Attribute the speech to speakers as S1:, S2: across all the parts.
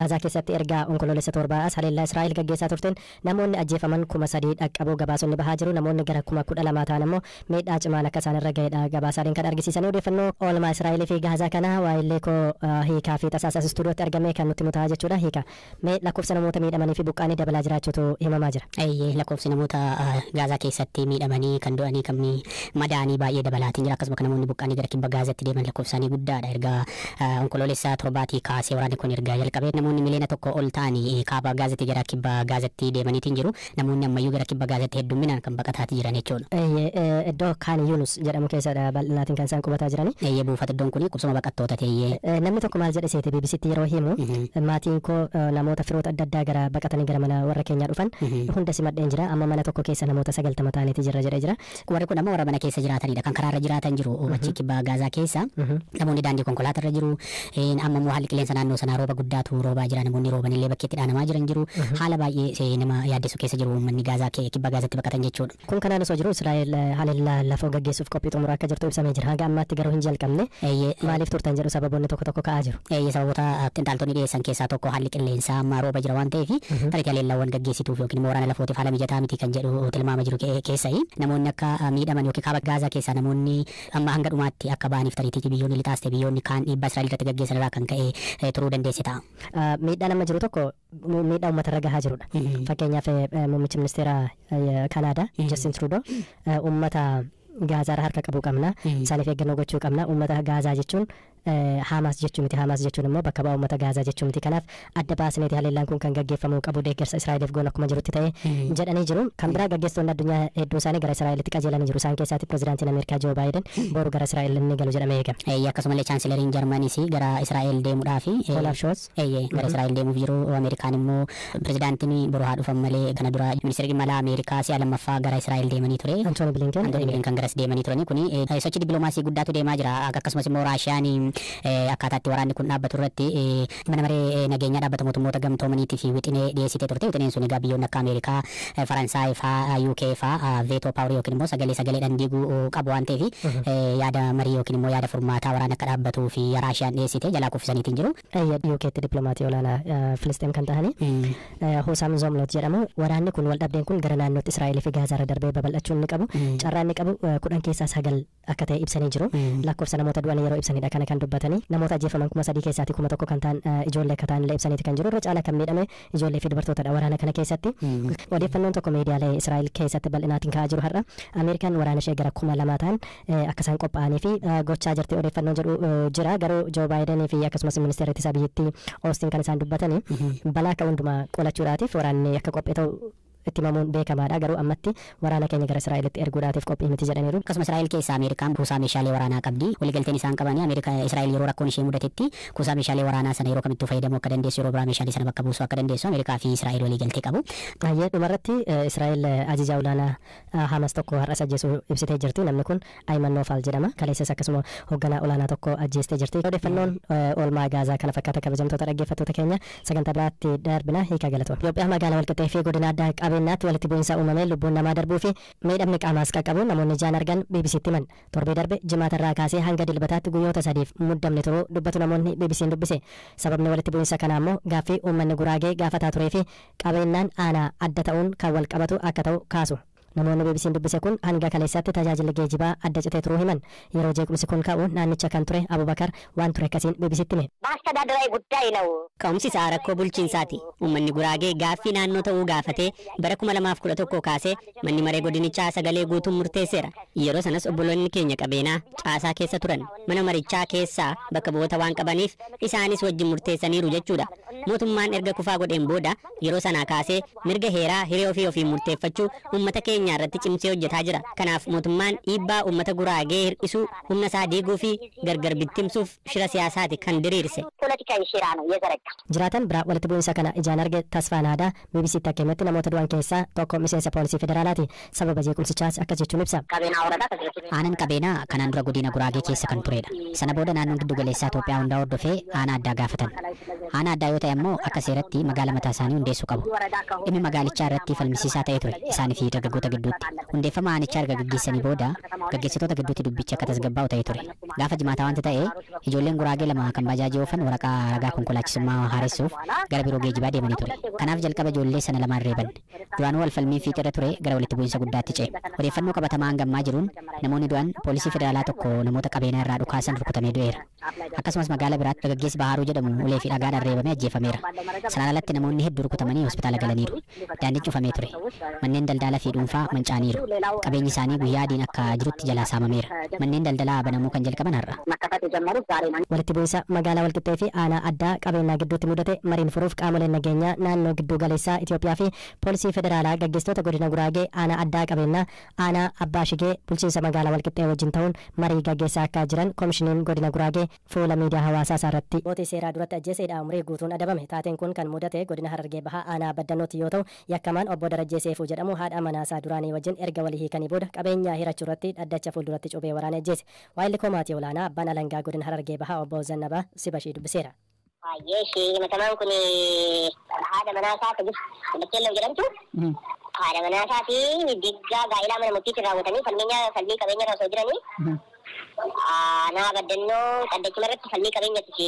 S1: Gaazaa keessatti ergaa onkoloolessa torbaas haleellaa Israa'el gaggeessaa turteen namoonni ajjeefaman 3,000 dhaqqabuu gabaasonni bahaa jiru. Namoonni gara 12,000 ta'an immoo miidhaa cimaan akka isaan irra ga'edha gabaasaaleen kan argisiisan. Odeeffannoo oolmaa Israa'el fi Gaazaa kana waa'illee koo hiikaa fi tasaasas istuudiyootti argame kan nutti mutaa jechuudha. Hiika mee lakkoofsa namoota miidhamanii fi buqqaanii dabalaa jiraachuutu himamaa jira.
S2: Lakkoofsi namoota Gaazaa keessatti miidhamanii kan du'anii kan madaanii baay'ee dabalaatiin jira. Akkasuma kan namoonni buqqaanii gara kibba Gaazaatti deeman lakkoofsaanii guddaadha. Erga onkoloolessa torbaatii kaasee waraanni kun erga jalqabee namoonni miliyoona tokko ol ta'anii kaaba Gaazaatti gara kibba Gaazaatti deemaniitiin jiru. Namoonni ammayyuu gara kibba Gaazaatti hedduminaan kan baqataati jiran jechuudha.
S1: Iddoo Kaan Yunus jedhamu keessadha bal'inaatiin kan isaan qubataa jirani.
S2: Buufata iddoon kun qubsuma baqattoota ta'ee.
S1: Namni tokko maal jedhe seete BBCtti yeroo himu maatiin koo namoota firoota adda addaa gara baqatanii gara mana warra keenyaa dhufan hunda simadheen jira amma mana tokko keessa namoota 90 ta'aniiti jirra jedhee jira.
S2: Warri kun amma warra mana keessa jiraatanidha kan karaarra jiraatan jiru achi kibba Gaazaa keessa namoonni daandii konkolaatarra jiru amma immoo haalli qilleensa naannoo sanaa rooba guddaatu roobaa jira namoonni roobanillee bakkeetti dhaanamaa jiran jiru haala baay'ee nama yaaddessu keessa jiru uummanni Gaazaa kibba Gaazaatti baqatan jechuudha.
S1: Kun kanaan osoo jiru Israa'el haleellaa lafoo gaggeessuuf qophii xumuraa akka jirtu ibsamee jira. Hanga ammaatti garuu hin jalqabne maaliif turtan jedhu sababoonni tokko tokko ka'aa jiru.
S2: Sababoota xinxaaltonni dhiyeessan keessaa tokko haalli qilleensaa amma rooba jira waan ta'eef tarii haleellaawwan gaggeessituuf yookiin immoo waraana lafootiif haala mijataa miti kan jedhu tilmaama jiru keessai namoonni akka miidhaman yookiin kaaba Gaazaa keessaa namoonni amma hanga dhumaatti akka ba'aniif tariitii biyyoonni lixaas ta'e biyyoonni kaan dhiibbaa Israa'el irratti gaggeessan irraa kan ka'e turuu dandeesse ta'a.
S1: Miidhaa nama jiru tokko miidhaa uummata irra gahaa jirudha. Fakkeenyaaf muummichi ministeera Kanaadaa Justin Trudeau uummata Gaazaa harka qabuu qabna. Isaaniif eeggannoo gochuu qabna. Uummata Gaazaa jechuun Hamas jechuun miti. Hamas jechuun immoo bakka bu'aa uummata Gaazaa jechuun miti. Kanaaf adda baasneeti haleellaan kun kan gaggeeffamuu qabu deeggarsa Israa'eliif goon akkuma jirutti ta'e jedhanii jiru. Kan biraa gaggeessitoonni addunyaa hedduu isaanii gara Israa'elitti qajeelanii jiru. Isaan keessaatti pirezidaantiin Ameerikaa Joo Baayiden boru gara Israa'el inni galu jedhamee eegama.
S2: Akkasumallee chaansilariin Jarmaniis gara Israa'el deemuudhaaf
S1: Olaf Scholz
S2: gara Israa'el deemuuf jiru. Ameerikaan immoo pirezidaantiin boru haa dhufan malee kana dura ministeerri dhimma Ameerikaa si'a lammaffaa gara Israa'el deemanii ture.
S1: Antooni Bilinken
S2: garas deemanii turani kuni sochii dippiloomaasii guddaatu deemaa jira. Akkasumas immoo Raashiyaan akkaataatti waraanni kun dhaabbatu irratti mana maree nageenyaa dhaabbata mootummoota gamtoomaniitii fi wixinee dhiyeessitee turte. Wixineen sun egaa biyyoonni akka Ameerikaa, Faransaay faa, UK faa veetoo paawurii yookiin immoo sagaleedhaan diiguu qabu waan ta'eef yaada marii yookiin immoo yaada furmaataa waraana akka dhaabbatuu fi Raashiyaan dhiyeessite jalaa kuffisaniitiin jiru.
S1: UKtti dippiloomatii olaanaa Filisxeem kan ta'ani Hosaam Zomlot jedhamu. Waraanni kun wal dhabdeen kun gara naannootti Israa'el fi Gaazaarra darbee babal'achuu inni qabu. Carraa inni qabu 10 keessaa 9 akka ta'e ibsanii jiru. Lakkoofsa namoota du'an yeroo ibsanidha kana kan dubbatanii. Namoota ajjeefaman 3,000 keessaatti 1,000 kan ta'an ijoollee akka ta'an illee ibsaniiti kan jiru. Irra caalaa kan miidhame ijoollee fi dubartootadha waraana kana keessatti. Odeeffannoon tokko miidiyaalee Israa'el keessatti bal'inaatiin ka'aa jiru har'a. Ameerikaan waraana ishee gara 2,000 ta'an akka isaan qophaa'anii fi gochaa jirti odeeffannoon jedhu jira. Garuu Joo Baayidenii fi akkasumas ministeera ittisa biyyattii Oostin kan isaan dubbatanii balaa akka hundumaa qolachuudhaatiif waraanni akka qophee ta'u itti himamuun beekamaadha. Garuu ammatti waraana keenya gara Israa'elitti erguudhaatiif qophii miti jedhaniiru.
S2: Akkasuma Israa'el keessa Ameerikaan kuusaa meeshaalee waraanaa qabdi. Waliigalteen isaan qabanii Israa'el yeroo rakkoon ishee mudatetti kuusaa meeshaalee waraanaa sana yeroo kamittuu fayyadamuu akka dandeessu yeroo biraa meeshaalee sana bakka buusuu akka dandeessu Ameerikaa fi Israa'el waliigaltee qabu.
S1: Dhumarratti Israa'el ajajaa olaanaa Hamas tokko har'as ajjeesuu ibsitee jirti. Namni kun Ayman Noofaal jedhama. Kaleessas akkasuma hoogganaa olaanaa tokko ajjeestee jirti. Odeeffannoon oolmaa Gaazaa kana fakkaata kabajamtoota dhaggeeffattoota keenya sagantaa biraatti darbina hiikaa galatoon. Itoophiyaa magaalaa walqixxee fi godina addaa qabeenyaatti walitti bu'iinsa uumamee lubbuun namaa darbuu fi miidhamni qaamaas qaqqabu namoonni ijaan argan BBCtti himan. Torbee darbe jimaatarraa kaasee hanga dilbataatti guyyoota 3 muddamne turuu dubbatu namoonni BBC'n dubbise. Sababni walitti bu'iinsa kanaa immoo gaaffii uummanni Guraagee gaafataa turee fi qabeenyaan aanaa adda ta'uun kan wal qabatu akka ta'u kaasu. Namoonni BBC'n dubbise kun hanga kaleessaatti tajaajilli geejibaa adda citee turuu himan. Yeroo jeequmsi kun ka'u naannicha kan ture Abubakar waan ture akkasiin BBC'tti hime.
S3: Baastadaadara guddaa ilawu.
S2: Ka'umsi isaa rakkoo bulchiinsaati. Uummanni Guraagee gaaffii naannoo ta'uu gaafatee bara 2011 kaasee manni maree godinichaa sagalee guutuun murteesseera. Yeroo sanas obboloonni keenya qabeenaa caasaa keessa turan. Mana marichaa keessaa bakka bu'oota waan qabaniif isaanis wajjin murteessaniiru jechuudha. Mootummaan erga kufaa godheen booda yeroo sanaa kaasee mirga heeraa hiree ofii murteeffachuu uummata keenya irratti cimsee hojjetaa jira. Kanaaf mootummaan dhiibbaa uummata Guraagee hir'isuu humna isaa diiguu fi gargar bittimsuuf shira siyaasaati kan diriirse.
S1: Jiraatan biraa walitti bu'iinsa kana ijaan arge Tasfaan Aadaa BBC'tti akka himetti namoota du'an keessaa tokko miseensa poolisii federaalaati. Sababa jeequmsichaas akkas jechuun ibsa.
S2: Aanaan qabeenaa kanaan dura godina Guraagee keessa kan turedha. Sana booda naannoon giddu galeessaa Itoophiyaa hundaa hordofee aanaa addaa gaafatan. Aanaa addaa yoo ta'e
S3: ammoo akka seeratti magaala mataa isaanii hundeessuu qabu. Dhimmi magaalichaa irratti falmisiisaa ta'ee ture isaanii fi dargaggoota gidduutti. Hundeeffama aanichaa erga gaggeessanii booda gaggeessitoota gidduutti dubbichi akka tasgabbaa'u ta'ee ture. Gaafa jimaataa wanti ta'e ijoolleen guraagee lama kan baajaajii oofan waraqaa ragaa konkolaachisummaa haaressuuf gara biroo geejibaa deemanii ture. Kanaaf jalqaba ijoollee sana lamaan reeban. Duraanuu wal falmii fiixirra ture gara walitti bu'iinsa guddaatti ce'e. Odeeffannoo qabatamaa hangammaa jiruun namoonni du'an poolisii federaalaa tokko namoota qabeenyaa irraa dhukaasan rukutamee du'eera. Akkasumas magaala biraatti dargaggeessi Baharuu jedhamu ulee fi dhagaadhaan reebamee ajjeefameera. Sanaan alatti namoonni hedduu rukutamanii hospitaala galaniiru. Daandiin cufamee ture. Manneen daldalaa fi dhuunfaa mancaaniiru. Qabeenyi isaanii guyyaa adiin akka jirutti jalaa saamameera. Manneen daldalaa banamuu kan jalqaban har'a.
S1: Walitti bu'iinsa magaalaa Walqixxee fi aanaa addaa qabeenyaa gidduutti mudate mariin furuuf qaamoleen nageenyaa naannoo gidduu galeessaa Itoophiyaa fi poolisii federaalaa gaggeessitoota godina Guraagee aanaa addaa qabeenyaa aanaa Abbaa Shigee bulchiinsa magaalaa Walqixxee wajjin ta'uun marii gaggeessaa akka jiran koomishiniin godina Guraagee fuula miidiyaa hawaasaa isaarratti mootii seeraa duratti ajjeeseedha umurii guutuun adabame. Taateen kun kan mudate godina Harargee Bahaa aanaa Baddannootti yoo ta'u yakkamaan obbo Darajjee Seefuu jedhamu haadha manaasaa duraanii wajjin erga walii hiikanii booda qabeenya hirachuu irratti dhaddacha fuulduratti cubee waraanee ajjeese. Waayilli Komaatii olaanaa abbaan alangaa godina Harargee Bahaa obbo Zannabaa Sibashii dubbiseera.
S4: Yeshi matamaan kun haadha manaasaa ta'us bakkeellee jedhamtu haadha manaasaa fi diggaa gaa'ilaa mana murtiitti raawwatanii falmii qabeenya irra osoo jiranii aanaa Baddannoo dhaddachuma irratti falmii qabeenyatti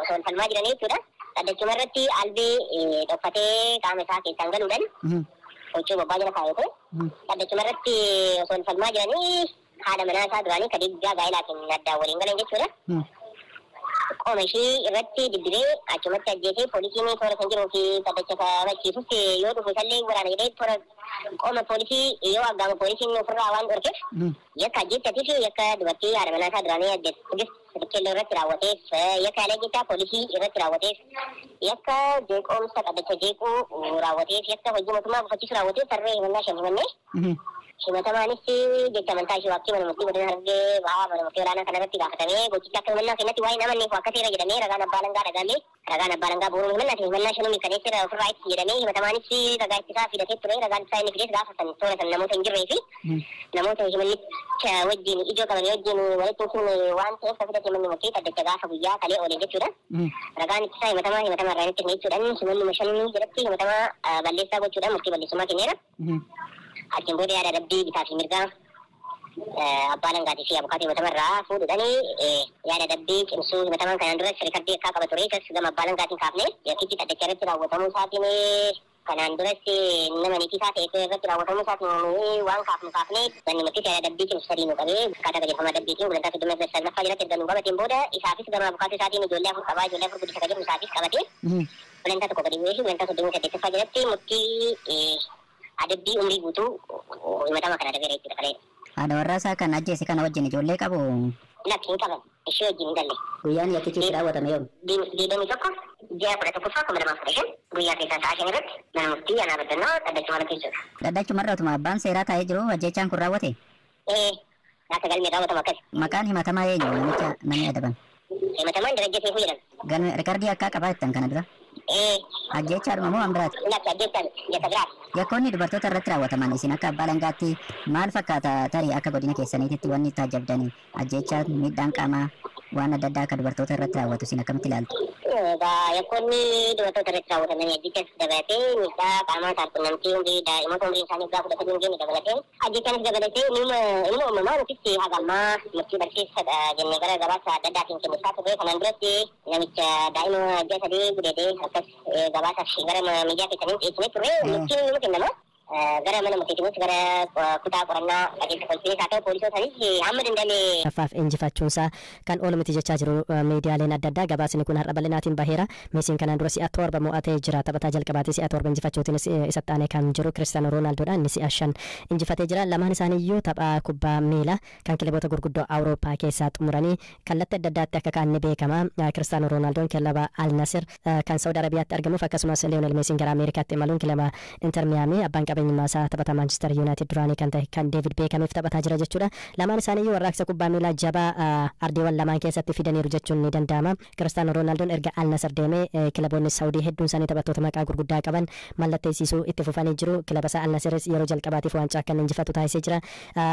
S4: osoo falmaa jiranii jechuudha. Dhaddachuma irratti albee dhokfatee qaama isaa keessaan galuudhaan huccuu bobbaa jala kaayate dhaddachuma irratti osoo falmaa jiranii haadha manaasaa duraanii ka diggaa gaa'ilaatiin addaan waliin galan jechuudha. Qooma ishii irratti dibbiree achumatti ajjeesee poolisiin toora kan jiruu fi dhaddacha kabachiisuuf yoo dhufu isallee waraana jedhee toora qooma poolisii yoo aggaama poolisiin ofirraa waan dhorkeef yakka ajjeessatii fi yakka dubartii haadha manaasaa duraanii ajjeessuuf bakkeellee irratti raawwateef yakka haala jechaa poolisii irratti raawwateef yakka jeeqoomsa dhaddacha jeequu raawwateef yakka hojii mootummaa bufachiisu raawwateef tarree himannaa shan himannee himatamaanis jecha amantaa ishee waaqtii mana murtii godina Harargee Bahaa mana murtii olaanaa kanarratti gaafatamee gochicha akka himannaa kennatti waa'ee namanneef akka seera jedhamee ragaan abbaa alangaa dhagaalee ragaan abbaa alangaa booruu himannaa shanuu mirkaneessee ofirraa itti jedhamee himatamaanis ragaa ittisaa fidatee ture ragaan ittisaa inni fides gaafa san toora san namoota hin jirree fi namoota himannicha wajjin ijoo qabanii wajjin walitti hin simne waan ta'eef ka fidate manni murtii dhaddacha gaafa guyyaa kalee oolee jechuudha. Ragaan ittisaa himatamaa irraa itti kenne jechuudhaan himannuma shanuu jedhatti himatamaa balleessaa gochuudhaan murtii balleessummaa kenneera. Achiin booda yaada dabbii bitaa fi mirgaa abbaa alangaatii fi abukaatii himatamarraa fuudhudhanii yaada dabbii cimsuu himatamaan kanaan dura rikardii akka qaba ture isas gama abbaa alangaatiin kaafne yakkichi dhaddacha irratti raawwatamuu isaatiin kanaan duras nama niitii isaa ta'e irratti raawwatamuu isaatiin waan kaafne manni murtii yaada dabbii cimsu sadii nu qabee akkaataa qajeelfamaa dabbiitiin gulantaa soddoma irra salmaffaa jalatti erga nu qabateen booda isaafis gama abukaatii isaatiin ijoollee afur qabaa ijoollee afur guddisa jedhu isaafis qabatee gulantaa tokko gadi bu'ee fi gulantaa soddomii saddeettaffaa jalatti murtii adabbii umrii guutuu himatama kana dabeera jechuudha kalee.
S3: Haadha warraa isaa kan ajjeese kana wajjin ijoollee qabu.
S4: Lakki hin qaban ishee wajjin hin galle.
S3: Guyyaan yakkichi raawwatame yoom?
S4: Diidamii tokko ji'a 11ffaa 2015 guyyaa keessaa sa'a 5 irratti mana murtii aanaa Baddannoo dhaddachuma irratti jechuudha.
S3: Dhaddachuma irra utuma abbaan seeraa taa'ee jiru ajjeechaan kun raawwate?
S4: Akka galmee raawwatama akkas.
S3: Maqaan himatamaa eenyu namicha namni adaban?
S4: Himatamaan Darajjee Seefuu jedhama.
S3: Rikardii akka qabaa jettan kana dura? Ajjeechaadhuma moo waan biraati?
S4: Lakki ajjeechaan yakka biraati.
S3: Yakkoonni dubartoota irratti raawwataman isin akka abbaa alangaatti maal fakkaata tarii akka godina keessaniitti wanni itti ajjabdanii ajjeechaa miidhaan qaamaa waan adda addaa akka dubartoota irratti raawwatu isin akkamitti ilaaltu?
S4: Yakkoonni dubartoota irratti raawwataman ajjeechas dabalatee miidhaa qaamaa saalqunnamtii daa'imoota umriin isaanii waggaa 13 hin dabalatee ajjeechaanis dabalatee ilma uumamaa nuti hagammaa murtii barsiisadha jennee gara gabaasa adda addaatiin kennisaa turre kanaan duratti namicha daa'ima ji'a 3 gudeedee akkas gabaasaaf gara miidiyaa keessaniin dhiyeessinee turre murtiin nuti kennama. Gara mana murtiitiinis gara kutaa qorannaa qajeelcha poolisiinis haa ta'u poolisootanis hamma danda'ame.
S1: Affaaf injifachuunsaa kan oolu miti jechaa jiru miidiyaaleen adda addaa gabaasni kun har'a bal'inaatiin baheera. Meesiin kanaan dura si'a 7 mo'atee jira taphataa jalqabaatii si'a 7 injifachuutiinis isatti aanee kan jiru Kiristaanoo Roonaaldodha inni si'a 5 injifatee jira. Lamaan isaaniiyyuu taphaa kubbaa miilaa kan kilaboota gurguddoo Awurooppaa keessaa xumuranii kallattii adda addaatti akka kaan ni beekama. Kiristaanoo Roonaaldoon kilaba Al Nasir kan Saudi Arabiyaatti argamuuf akkasumas Leonel Meesiin gara Ameerikaatti imaluun kilaba Inter Miyaamii abbaan fakkeenyummaa isaa taphata Manchester United duraanii kan ta'e kan David Beckamiif taphataa jira jechuudha. Lamaan isaanii warraaqsa kubbaa miilaa jabaa ardiiwwan lamaan keessatti fidaniiru jechuun ni danda'ama. Cristiano Ronaldoon erga Al Nassr deemee kilaboonni Saawudii hedduun isaanii taphattoota maqaa gurguddaa qaban mallatteessisuu itti fufanii jiru. Kilaba isaa Al Nassris yeroo jalqabaatiif waancaa akka injifatu taasisee jira.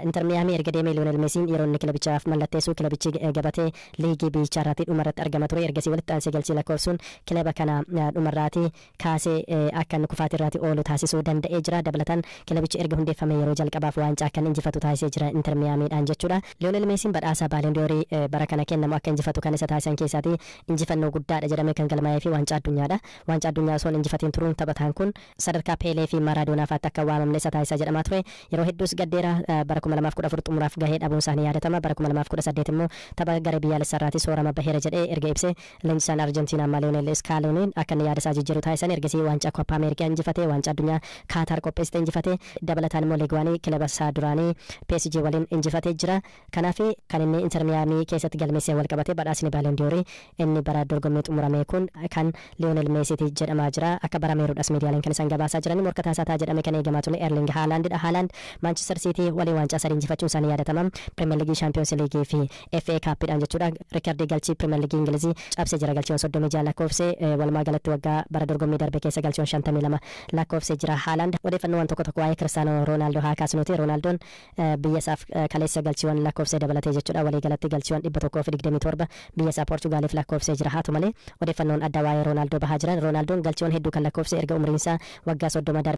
S1: Inter Miyaamii erga deemee Lionel Messiin yeroo inni kilabichaaf mallatteessu kilabichi gabatee liigii biichaa irratti dhumarratti argama ture. Ergasii walitti aansee galchii lakkoofsuun kilaba kana dhumarraati kaasee akka inni kufaatii irratti oolu taasisuu danda'ee jira. Dabalataan kilabichi erga hundeeffame yeroo jalqabaaf waancaa akka injifatu taasisee jira Inter Miyaamiidhaan jechuudha. Lionel Messiin badhaasa Ballon d'Or bara kana kennamu akka injifatu kan isa taasisan keessaati injifannoo guddaadha jedhamee kan galmaa'ee fi waancaa addunyaadha. Waancaa addunyaa osoo injifatiin turuun taphataan kun sadarkaa Peelee fi Maaraadoonaaf akka waamamne isa taasisaa jedhamaa ture. Yeroo hedduus gaddeera bara 2014 xumuraaf gahee dhabuun isaanii yaadatama. Bara 2018 immoo tapha gara biyyaalessaarraati soorama baheera jedhee erga ibsee leenjisaan Arjentiinaa Lionel Scaloni akka inni yaada isaa jijjiiru taasisan. Ergasii waancaa Koppa Ameerikaa injifatee waancaa addunyaa Kaataar qopheessite injifatee dabalataan immoo liigwaanii kilaba isaa duraanii PSG waliin injifatee jira. Kanaaf kan inni Inter Miyaamii keessatti galmeessee wal qabatee badhaasni Ballon d'Or inni bara dorgommii xumurame kun kan Lionel Messiiti jedhamaa jira. Akka barameerudhas miidiyaaleen kan isaan gabaasaa jiran morkataa isaa ta'a jedhamee kan eegamaa ture Erling Haalandidha. Haaland Manchester City waliin waancaa sadii injifachuun isaanii yaadatama. Premier League, Champions League fi FA Cupidhaan jechuudha. Riikardii galchii Premier League Ingilizii cabsee jira galchiiwwan 36 lakkoofsee walumaa galatti waggaa bara dorgommii darbe keessa galchiiwwan 52 lakkoofsee jira. Haaland odeeffannoowwan tokko tokko waa'ee Cristiano Ronaldo haa kaasnuti. Ronaldoon biyya isaaf kaleessa galchiiwwan lakkoofsee dabalatee jechuudha. Walii galatti galchiiwwan 127 biyya isaa Portugaaliif lakkoofsee jira. Haatu malee odeeffannoon adda waa'ee Ronaldo bahaa jiran. Ronaldoon galchiiwwan hedduu kan lakkoofsee erga umriin isaa waggaa 30